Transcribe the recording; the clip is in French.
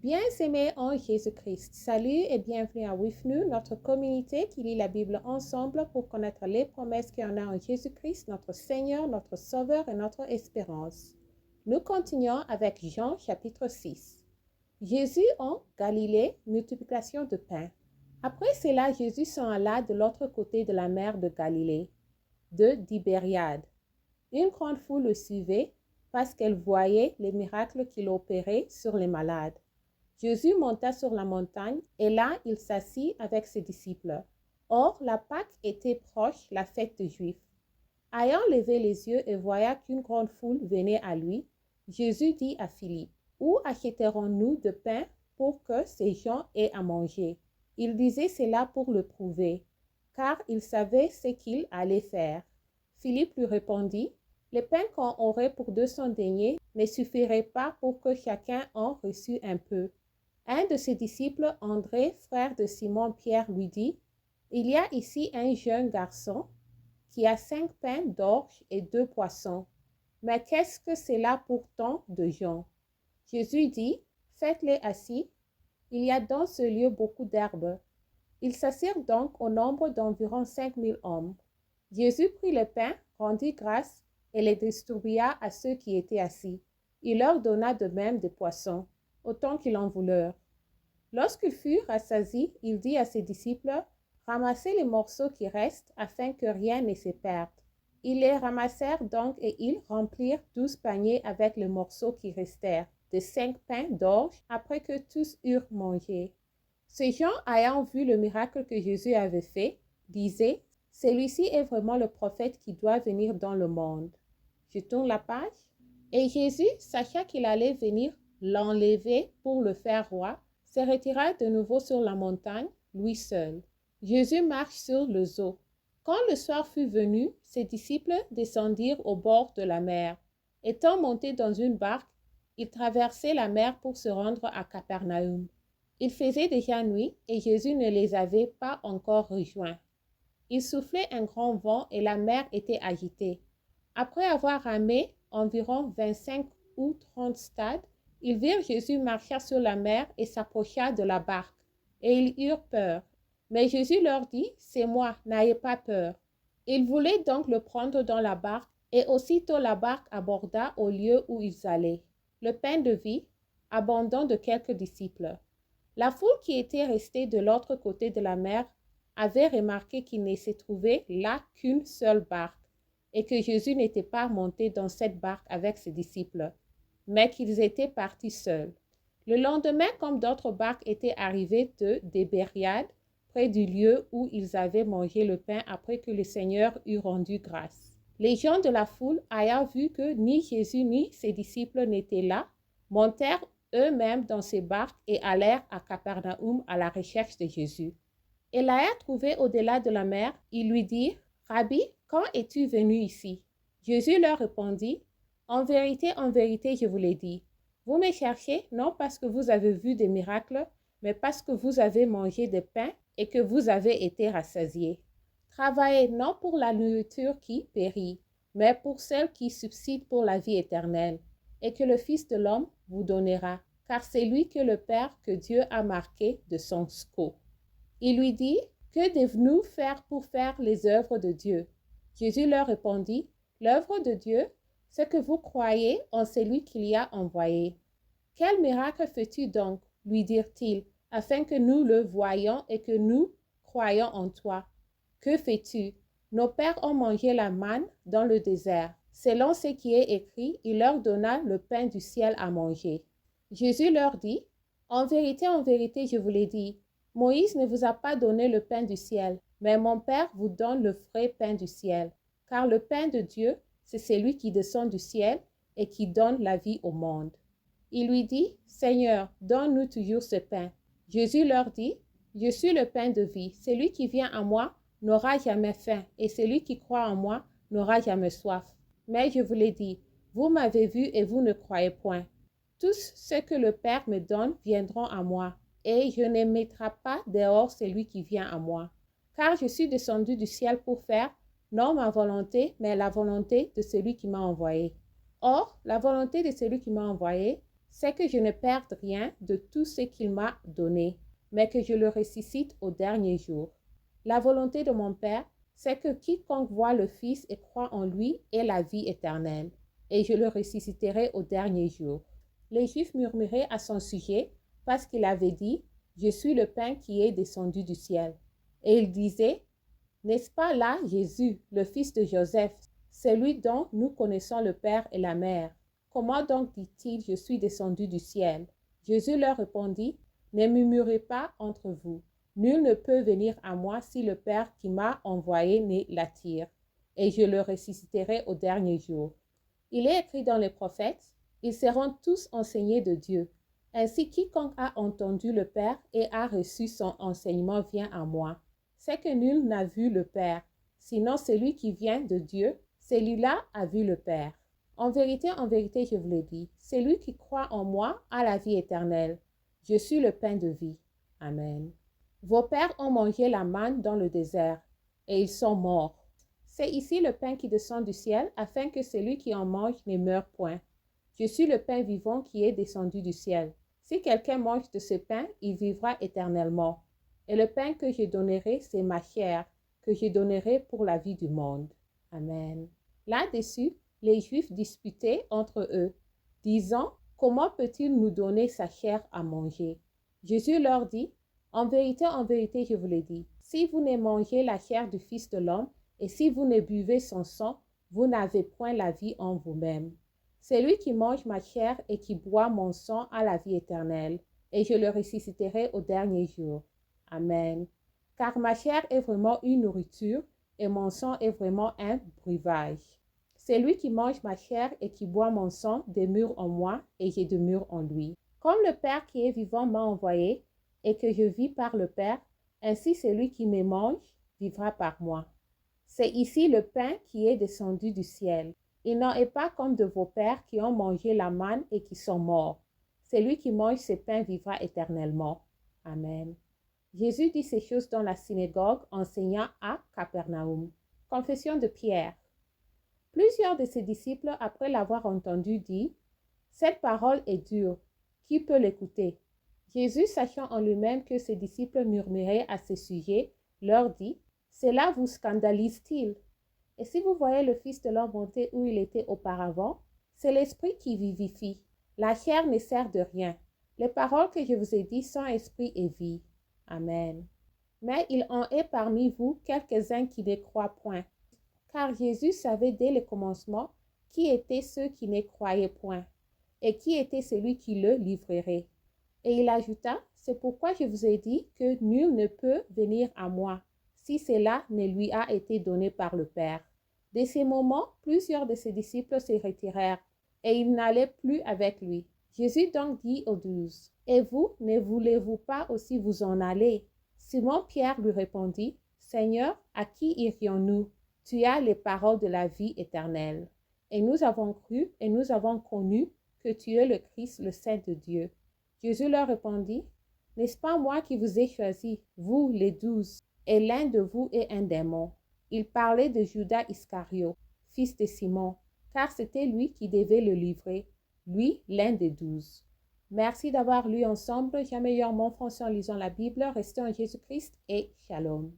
Bien-aimés en Jésus-Christ, salut et bienvenue à With Nous, notre communauté qui lit la Bible ensemble pour connaître les promesses qu'il y en a en Jésus-Christ, notre Seigneur, notre Sauveur et notre espérance. Nous continuons avec Jean chapitre 6. Jésus en Galilée, multiplication de pain. Après cela, Jésus s'en alla de l'autre côté de la mer de Galilée, de Tibériade. Une grande foule le suivait parce qu'elle voyait les miracles qu'il opérait sur les malades. Jésus monta sur la montagne et là, il s'assit avec ses disciples. Or, la Pâque était proche, la fête des Juifs. Ayant levé les yeux et voyant qu'une grande foule venait à lui, Jésus dit à Philippe, « Où achèterons-nous de pain pour que ces gens aient à manger ?» Il disait cela pour le prouver, car il savait ce qu'il allait faire. Philippe lui répondit, « Le pain qu'on aurait pour 200 deniers ne suffirait pas pour que chacun en reçût un peu. » Un de ses disciples, André, frère de Simon-Pierre, lui dit, « Il y a ici un jeune garçon qui a 5 pains d'orge et 2 poissons. Mais qu'est-ce que c'est là pour tant de gens? » Jésus dit, « Faites-les assis. » Il y a dans ce lieu beaucoup d'herbes. Ils s'assirent donc au nombre d'environ 5000 hommes. Jésus prit le pain, rendit grâce et les distribua à ceux qui étaient assis. Il leur donna de même des poissons, autant qu'ils en voulurent. Lorsqu'ils furent rassasiés, il dit à ses disciples, « Ramassez les morceaux qui restent, afin que rien ne se perde. » Ils les ramassèrent donc et ils remplirent 12 paniers avec les morceaux qui restèrent, de 5 pains d'orge, après que tous eurent mangé. Ces gens, ayant vu le miracle que Jésus avait fait, disaient, « Celui-ci est vraiment le prophète qui doit venir dans le monde. » Je tourne la page. Et Jésus, sachant qu'il allait venir l'enlever pour le faire roi, se retira de nouveau sur la montagne, lui seul. Jésus marche sur les eaux. Quand le soir fut venu, ses disciples descendirent au bord de la mer. Étant montés dans une barque, ils traversaient la mer pour se rendre à Capernaum. Il faisait déjà nuit et Jésus ne les avait pas encore rejoints. Il soufflait un grand vent et la mer était agitée. Après avoir ramé environ 25 ou 30 stades, ils virent Jésus marcher sur la mer et s'approcha de la barque, et ils eurent peur. Mais Jésus leur dit, « C'est moi, n'ayez pas peur. » Ils voulaient donc le prendre dans la barque, et aussitôt la barque aborda au lieu où ils allaient. Le pain de vie, abondant de quelques disciples. La foule qui était restée de l'autre côté de la mer avait remarqué qu'il ne se trouvait là qu'une seule barque, et que Jésus n'était pas monté dans cette barque avec ses disciples, mais qu'ils étaient partis seuls. Le lendemain, comme d'autres barques étaient arrivées de Tibériade, près du lieu où ils avaient mangé le pain après que le Seigneur eut rendu grâce. Les gens de la foule, ayant vu que ni Jésus ni ses disciples n'étaient là, montèrent eux-mêmes dans ces barques et allèrent à Capernaum à la recherche de Jésus. Et l'ayant trouvé au-delà de la mer, ils lui dirent, « Rabbi, quand es-tu venu ici? » Jésus leur répondit, « En vérité, je vous l'ai dit, vous me cherchez non parce que vous avez vu des miracles, mais parce que vous avez mangé des pains et que vous avez été rassasiés. Travaillez non pour la nourriture qui périt, mais pour celle qui subsiste pour la vie éternelle, et que le Fils de l'homme vous donnera, car c'est lui que le Père que Dieu a marqué de son sceau. » Il lui dit, « Que devons-nous faire pour faire les œuvres de Dieu? » Jésus leur répondit, « L'œuvre de Dieu, c'est que vous croyez en celui qu'il y a envoyé. » « Quel miracle fais-tu donc, lui dirent-ils, afin que nous le voyions et que nous croyions en toi? Que fais-tu? Nos pères ont mangé la manne dans le désert. Selon ce qui est écrit, il leur donna le pain du ciel à manger. » Jésus leur dit, « En vérité, je vous l'ai dit, Moïse ne vous a pas donné le pain du ciel, mais mon Père vous donne le vrai pain du ciel. Car le pain de Dieu, c'est celui qui descend du ciel et qui donne la vie au monde. » Il lui dit, « Seigneur, donne-nous toujours ce pain. » Jésus leur dit, « Je suis le pain de vie. Celui qui vient à moi n'aura jamais faim, et celui qui croit en moi n'aura jamais soif. Mais je vous l'ai dit, vous m'avez vu et vous ne croyez point. Tous ceux que le Père me donne viendront à moi, et je ne mettrai pas dehors celui qui vient à moi. Car je suis descendu du ciel pour faire, non ma volonté, mais la volonté de celui qui m'a envoyé. Or, la volonté de celui qui m'a envoyé, c'est que je ne perde rien de tout ce qu'il m'a donné, mais que je le ressuscite au dernier jour. La volonté de mon Père, c'est que quiconque voit le Fils et croit en lui ait la vie éternelle, et je le ressusciterai au dernier jour. Les Juifs murmuraient à son sujet parce qu'il avait dit « Je suis le pain qui est descendu du ciel ». Et ils disaient « N'est-ce pas là Jésus, le fils de Joseph, celui dont nous connaissons le Père et la Mère? Comment donc dit-il « Je suis descendu du ciel » Jésus leur répondit « Ne murmurez pas entre vous. Nul ne peut venir à moi si le Père qui m'a envoyé ne l'attire, et je le ressusciterai au dernier jour. Il est écrit dans les prophètes, ils seront tous enseignés de Dieu. Ainsi, quiconque a entendu le Père et a reçu son enseignement vient à moi. C'est que nul n'a vu le Père, sinon celui qui vient de Dieu, celui-là a vu le Père. En vérité, je vous le dis, celui qui croit en moi a la vie éternelle. Je suis le pain de vie. Amen. Vos pères ont mangé la manne dans le désert, et ils sont morts. C'est ici le pain qui descend du ciel, afin que celui qui en mange ne meure point. Je suis le pain vivant qui est descendu du ciel. Si quelqu'un mange de ce pain, il vivra éternellement. Et le pain que je donnerai, c'est ma chair, que je donnerai pour la vie du monde. Amen. Là-dessus, les Juifs disputaient entre eux, disant, « Comment peut-il nous donner sa chair à manger ?» Jésus leur dit, « En vérité, je vous le dis, si vous ne mangez la chair du Fils de l'homme, et si vous ne buvez son sang, vous n'avez point la vie en vous-même. Celui qui mange ma chair et qui boit mon sang a la vie éternelle, et je le ressusciterai au dernier jour. Amen. Car ma chair est vraiment une nourriture, et mon sang est vraiment un breuvage. Celui qui mange ma chair et qui boit mon sang demeure en moi, et je demeure en lui. Comme le Père qui est vivant m'a envoyé, et que je vis par le Père, ainsi celui qui me mange vivra par moi. C'est ici le pain qui est descendu du ciel. Il n'en est pas comme de vos pères qui ont mangé la manne et qui sont morts. Celui qui mange ce pain vivra éternellement. Amen. Jésus dit ces choses dans la synagogue, enseignant à Capernaum. Confession de Pierre. Plusieurs de ses disciples, après l'avoir entendu, disent « Cette parole est dure. Qui peut l'écouter ?» Jésus, sachant en lui-même que ses disciples murmuraient à ce sujet, leur dit « Cela vous scandalise-t-il? Et si vous voyez le Fils de l'homme monter où il était auparavant, c'est l'Esprit qui vivifie. La chair ne sert de rien. Les paroles que je vous ai dites sont esprit et vie. Amen. Mais il en est parmi vous quelques-uns qui ne croient point. Car Jésus savait dès le commencement qui étaient ceux qui ne croyaient point, et qui était celui qui le livrerait. Et il ajouta, c'est pourquoi je vous ai dit que nul ne peut venir à moi, si cela ne lui a été donné par le Père. De ces moments, plusieurs de ses disciples se retirèrent, et ils n'allaient plus avec lui. Jésus donc dit aux 12, « Et vous, ne voulez-vous pas aussi vous en aller ?» Simon-Pierre lui répondit, « Seigneur, à qui irions-nous? Tu as les paroles de la vie éternelle. Et nous avons cru et nous avons connu que tu es le Christ, le Saint de Dieu. » Jésus leur répondit, « N'est-ce pas moi qui vous ai choisis, vous les 12, et l'un de vous est un démon? » Il parlait de Judas Iscario, fils de Simon, car c'était lui qui devait le livrer, lui l'un des 12. Merci d'avoir lu ensemble. J'améliore mon français en lisant la Bible. Restez en Jésus-Christ et shalom.